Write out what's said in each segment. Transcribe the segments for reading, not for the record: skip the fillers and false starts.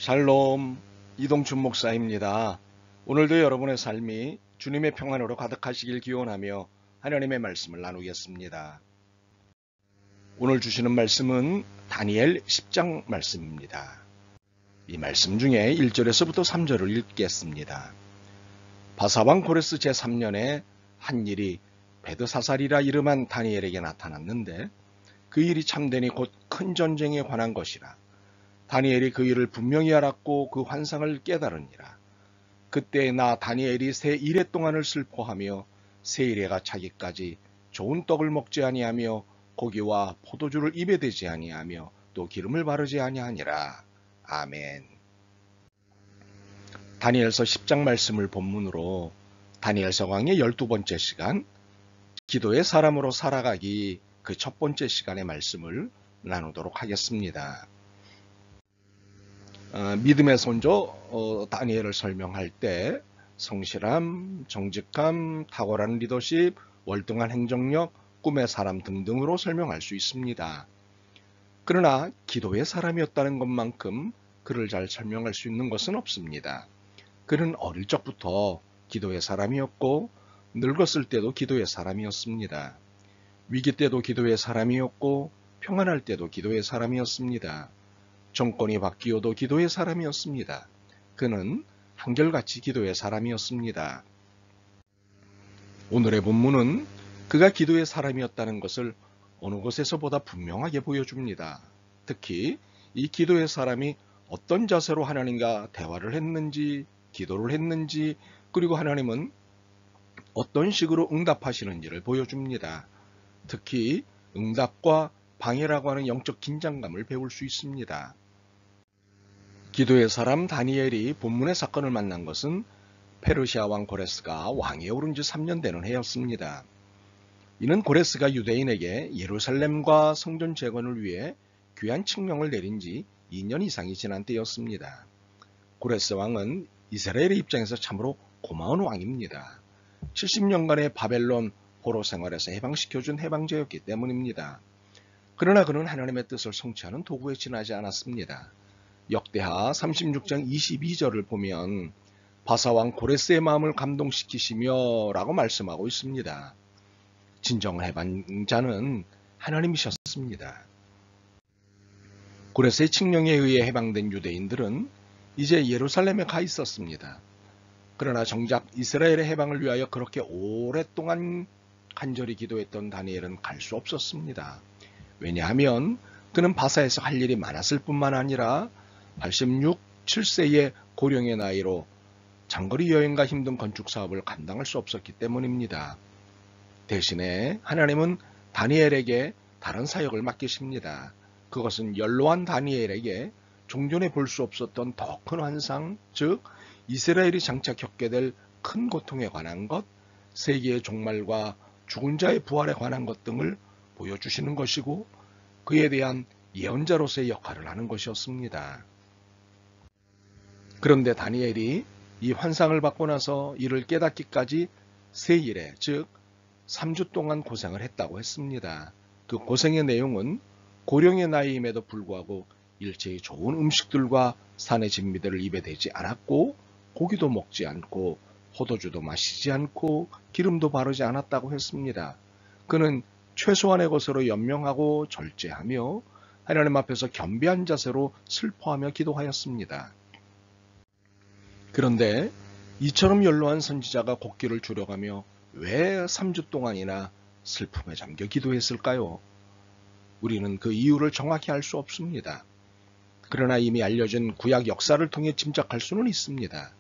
샬롬, 이동춘 목사입니다. 오늘도 여러분의 삶이 주님의 평안으로 가득하시길 기원하며 하나님의 말씀을 나누겠습니다. 오늘 주시는 말씀은 다니엘 10장 말씀입니다. 이 말씀 중에 1절에서부터 3절을 읽겠습니다. 바사왕 고레스 제3년에 한 일이 베드사살이라 이름한 다니엘에게 나타났는데 그 일이 참되니 곧 큰 전쟁에 관한 것이라. 다니엘이 그 일을 분명히 알았고 그 환상을 깨달으니라. 그때 나 다니엘이 새 이래 동안을 슬퍼하며 새 이래가 차기까지 좋은 떡을 먹지 아니하며 고기와 포도주를 입에 대지 아니하며 또 기름을 바르지 아니하니라. 아멘. 다니엘서 10장 말씀을 본문으로 다니엘서 강의 12번째 시간 기도의 사람으로 살아가기 그 첫 번째 시간의 말씀을 나누도록 하겠습니다. 믿음의 선조 다니엘을 설명할 때 성실함, 정직함, 탁월한 리더십, 월등한 행정력, 꿈의 사람 등등으로 설명할 수 있습니다. 그러나 기도의 사람이었다는 것만큼 그를 잘 설명할 수 있는 것은 없습니다. 그는 어릴 적부터 기도의 사람이었고 늙었을 때도 기도의 사람이었습니다. 위기 때도 기도의 사람이었고 평안할 때도 기도의 사람이었습니다. 정권이 바뀌어도 기도의 사람이었습니다. 그는 한결같이 기도의 사람이었습니다. 오늘의 본문은 그가 기도의 사람이었다는 것을 어느 곳에서보다 분명하게 보여줍니다. 특히 이 기도의 사람이 어떤 자세로 하나님과 대화를 했는지, 기도를 했는지, 그리고 하나님은 어떤 식으로 응답하시는지를 보여줍니다. 특히 응답과 방해라고 하는 영적 긴장감을 배울 수 있습니다. 기도의 사람 다니엘이 본문의 사건을 만난 것은 페르시아 왕 고레스가 왕위에 오른 지 3년 되는 해였습니다. 이는 고레스가 유대인에게 예루살렘과 성전 재건을 위해 귀한 칙령을 내린 지 2년 이상이 지난 때였습니다. 고레스 왕은 이스라엘의 입장에서 참으로 고마운 왕입니다. 70년간의 바벨론 포로 생활에서 해방시켜준 해방자였기 때문입니다. 그러나 그는 하나님의 뜻을 성취하는 도구에 지나지 않았습니다. 역대하 36장 22절을 보면 바사왕 고레스의 마음을 감동시키시며 라고 말씀하고 있습니다. 진정 해방자는 하나님이셨습니다. 고레스의 칙령에 의해 해방된 유대인들은 이제 예루살렘에 가 있었습니다. 그러나 정작 이스라엘의 해방을 위하여 그렇게 오랫동안 간절히 기도했던 다니엘은 갈 수 없었습니다. 왜냐하면 그는 바사에서 할 일이 많았을 뿐만 아니라 86, 7세의 고령의 나이로 장거리 여행과 힘든 건축 사업을 감당할 수 없었기 때문입니다. 대신에 하나님은 다니엘에게 다른 사역을 맡기십니다. 그것은 연로한 다니엘에게 종전에 볼 수 없었던 더 큰 환상, 즉 이스라엘이 장차 겪게 될 큰 고통에 관한 것, 세계의 종말과 죽은 자의 부활에 관한 것 등을 보여주시는 것이고 그에 대한 예언자로서의 역할을 하는 것이었습니다. 그런데 다니엘이 이 환상을 받고 나서 이를 깨닫기까지 세 일에 즉 3주 동안 고생을 했다고 했습니다. 그 고생의 내용은 고령의 나이임에도 불구하고 일체의 좋은 음식들과 산의 진미들을 입에 대지 않았고 고기도 먹지 않고 포도주도 마시지 않고 기름도 바르지 않았다고 했습니다. 그는 최소한의 것으로 연명하고 절제하며 하나님 앞에서 겸비한 자세로 슬퍼하며 기도하였습니다. 그런데 이처럼 연로한 선지자가 곡기를 줄여가며 왜 3주 동안이나 슬픔에 잠겨 기도했을까요? 우리는 그 이유를 정확히 알 수 없습니다. 그러나 이미 알려진 구약 역사를 통해 짐작할 수는 있습니다.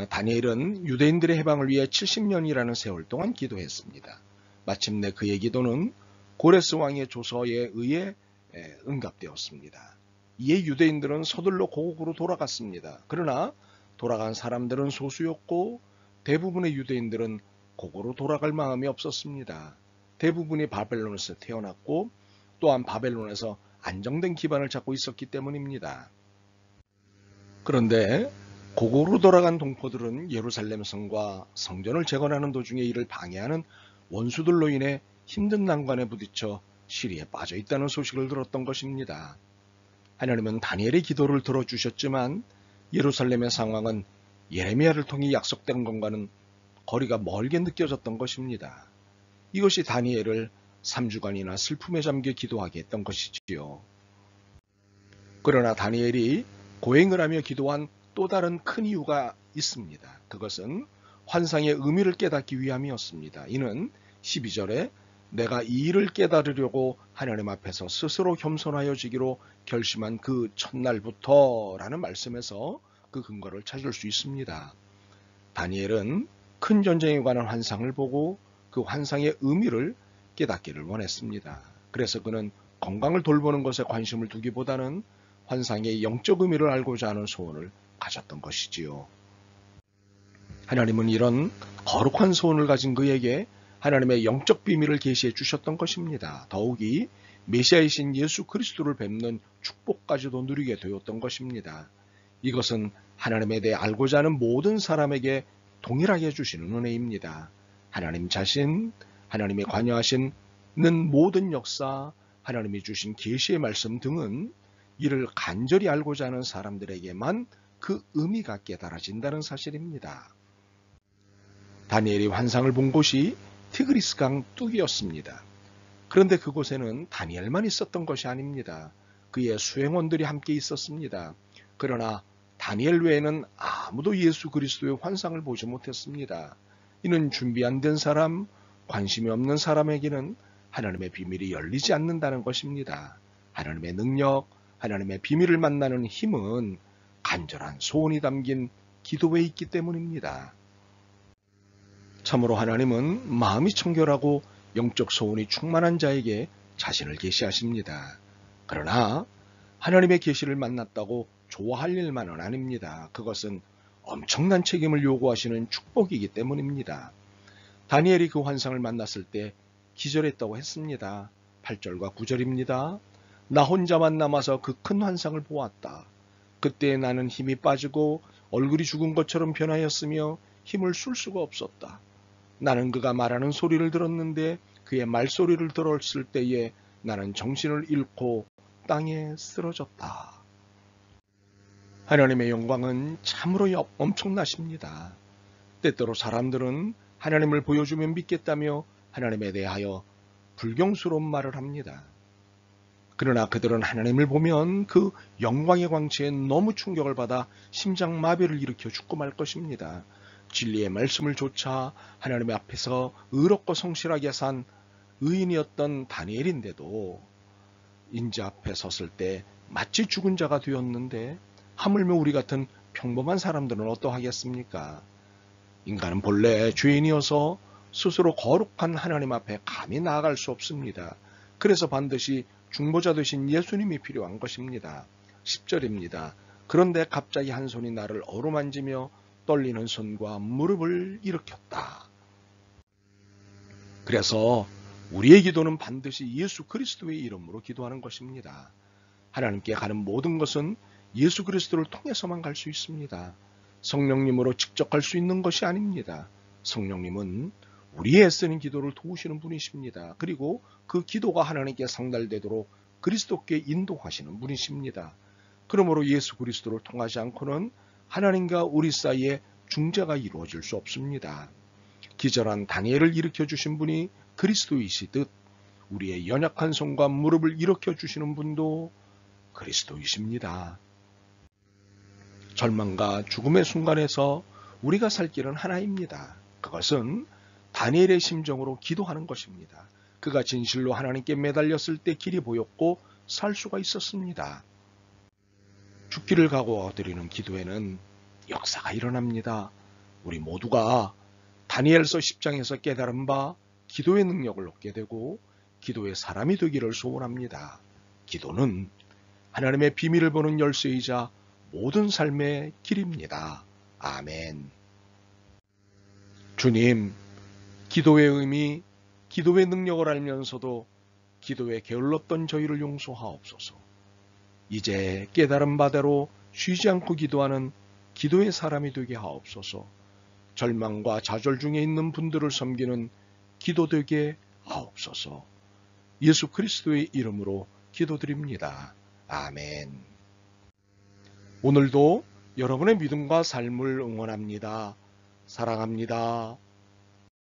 다니엘은 유대인들의 해방을 위해 70년이라는 세월 동안 기도했습니다. 마침내 그의 기도는 고레스 왕의 조서에 의해 응답되었습니다. 이에 유대인들은 서둘러 고국으로 돌아갔습니다. 그러나 돌아간 사람들은 소수였고 대부분의 유대인들은 고국으로 돌아갈 마음이 없었습니다. 대부분이 바벨론에서 태어났고 또한 바벨론에서 안정된 기반을 잡고 있었기 때문입니다. 그런데 고국으로 돌아간 동포들은 예루살렘 성과 성전을 재건하는 도중에 이를 방해하는 원수들로 인해 힘든 난관에 부딪혀 시리에 빠져 있다는 소식을 들었던 것입니다. 하나님은 다니엘의 기도를 들어주셨지만 예루살렘의 상황은 예레미야를 통해 약속된 것과는 거리가 멀게 느껴졌던 것입니다. 이것이 다니엘을 3주간이나 슬픔에 잠겨 기도하게 했던 것이지요. 그러나 다니엘이 고행을 하며 기도한 또 다른 큰 이유가 있습니다. 그것은 환상의 의미를 깨닫기 위함이었습니다. 이는 12절에 내가 이 일을 깨달으려고 하나님 앞에서 스스로 겸손하여지기로 결심한 그 첫날부터 라는 말씀에서 그 근거를 찾을 수 있습니다. 다니엘은 큰 전쟁에 관한 환상을 보고 그 환상의 의미를 깨닫기를 원했습니다. 그래서 그는 건강을 돌보는 것에 관심을 두기보다는 환상의 영적 의미를 알고자 하는 소원을 가졌던 것이지요. 하나님은 이런 거룩한 소원을 가진 그에게 하나님의 영적 비밀을 계시해 주셨던 것입니다. 더욱이 메시아이신 예수 그리스도를 뵙는 축복까지도 누리게 되었던 것입니다. 이것은 하나님에 대해 알고자 하는 모든 사람에게 동일하게 주시는 은혜입니다. 하나님 자신, 하나님의 관여하시는 모든 역사, 하나님이 주신 계시의 말씀 등은 이를 간절히 알고자 하는 사람들에게만 그 의미가 깨달아진다는 사실입니다. 다니엘이 환상을 본 곳이 티그리스강 뚝이었습니다. 그런데 그곳에는 다니엘만 있었던 것이 아닙니다. 그의 수행원들이 함께 있었습니다. 그러나 다니엘 외에는 아무도 예수 그리스도의 환상을 보지 못했습니다. 이는 준비 안 된 사람, 관심이 없는 사람에게는 하나님의 비밀이 열리지 않는다는 것입니다. 하나님의 능력, 하나님의 비밀을 만나는 힘은 간절한 소원이 담긴 기도에 있기 때문입니다. 참으로 하나님은 마음이 청결하고 영적 소원이 충만한 자에게 자신을 계시하십니다. 그러나 하나님의 계시를 만났다고 좋아할 일만은 아닙니다. 그것은 엄청난 책임을 요구하시는 축복이기 때문입니다. 다니엘이 그 환상을 만났을 때 기절했다고 했습니다. 8절과 9절입니다. 나 혼자만 남아서 그 큰 환상을 보았다. 그때 나는 힘이 빠지고 얼굴이 죽은 것처럼 변하였으며 힘을 쓸 수가 없었다. 나는 그가 말하는 소리를 들었는데 그의 말소리를 들었을 때에 나는 정신을 잃고 땅에 쓰러졌다. 하나님의 영광은 참으로 엄청나십니다. 때때로 사람들은 하나님을 보여주면 믿겠다며 하나님에 대하여 불경스러운 말을 합니다. 그러나 그들은 하나님을 보면 그 영광의 광채에 너무 충격을 받아 심장마비를 일으켜 죽고 말 것입니다. 진리의 말씀을 조차 하나님 앞에서 의롭고 성실하게 산 의인이었던 다니엘인데도 인자 앞에 섰을 때 마치 죽은 자가 되었는데 하물며 우리 같은 평범한 사람들은 어떠하겠습니까? 인간은 본래 죄인이어서 스스로 거룩한 하나님 앞에 감히 나아갈 수 없습니다. 그래서 반드시 중보자 되신 예수님이 필요한 것입니다. 10절입니다. 그런데 갑자기 한 손이 나를 어루만지며 떨리는 손과 무릎을 일으켰다. 그래서 우리의 기도는 반드시 예수 그리스도의 이름으로 기도하는 것입니다. 하나님께 가는 모든 것은 예수 그리스도를 통해서만 갈 수 있습니다. 성령님으로 직접 갈 수 있는 것이 아닙니다. 성령님은 우리의 애쓰는 기도를 도우시는 분이십니다. 그리고 그 기도가 하나님께 상달되도록 그리스도께 인도하시는 분이십니다. 그러므로 예수 그리스도를 통하지 않고는 하나님과 우리 사이에 중재가 이루어질 수 없습니다. 기절한 다니엘을 일으켜주신 분이 그리스도이시듯 우리의 연약한 손과 무릎을 일으켜주시는 분도 그리스도이십니다. 절망과 죽음의 순간에서 우리가 살 길은 하나입니다. 그것은 다니엘의 심정으로 기도하는 것입니다. 그가 진실로 하나님께 매달렸을 때 길이 보였고 살 수가 있었습니다. 죽기를 각오드리는 기도에는 역사가 일어납니다. 우리 모두가 다니엘서 10장에서 깨달은 바 기도의 능력을 얻게 되고 기도의 사람이 되기를 소원합니다. 기도는 하나님의 비밀을 보는 열쇠이자 모든 삶의 길입니다. 아멘. 주님, 기도의 의미, 기도의 능력을 알면서도 기도에 게을렀던 저희를 용서하옵소서. 이제 깨달은 바대로 쉬지 않고 기도하는 기도의 사람이 되게 하옵소서. 절망과 좌절 중에 있는 분들을 섬기는 기도되게 하옵소서. 예수 그리스도의 이름으로 기도드립니다. 아멘. 오늘도 여러분의 믿음과 삶을 응원합니다. 사랑합니다.